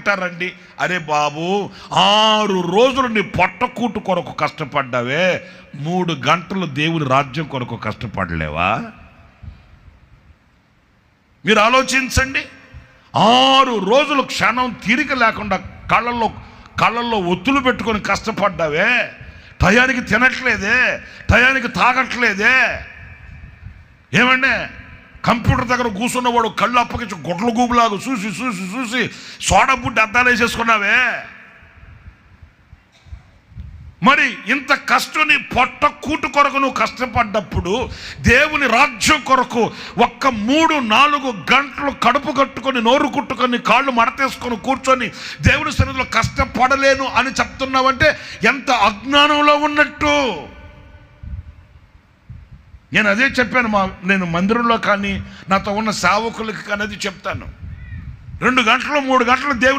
అంటారండి, అరే బాబు 6 రోజులు నీ పొట్టకూటు కొరకు కష్టపడ్డావే, 3 గంటలు దేవుని రాజ్యం కొరకు కష్టపడలేవా? మీరు ఆలోచించండి. 6 రోజులు క్షణం తీరిక లేకుండా కళ్ళల్లో ఒత్తులు పెట్టుకొని కష్టపడ్డావే, టయానికి తినట్లేదే, టయానికి తాగట్లేదే. ఏమంటే కంప్యూటర్ దగ్గర కూర్చున్నవాడు కళ్ళు అప్పగించి గుడ్ల గూబులాగా చూసి చూసి చూసి సోడా బుడ్డి అద్దాలు వేసేసుకున్నావే. మరి ఇంత కష్టం నీ పొట్ట కూటు కొరకు నువ్వు కష్టపడ్డప్పుడు దేవుని రాజ్యం కొరకు 3-4 గంటలు కడుపు కట్టుకొని నోరు కుట్టుకొని కాళ్ళు మడతేసుకొని కూర్చొని దేవుని సన్నిధిలో కష్టపడలేను అని చెప్తున్నావంటే ఎంత అజ్ఞానంలో ఉన్నట్టు. నేను అదే చెప్పాను, నేను మందిరంలో కానీ నాతో ఉన్న సేవకులకి కానీ అది చెప్తాను. 2 గంటలు 3 గంటలు దేవుని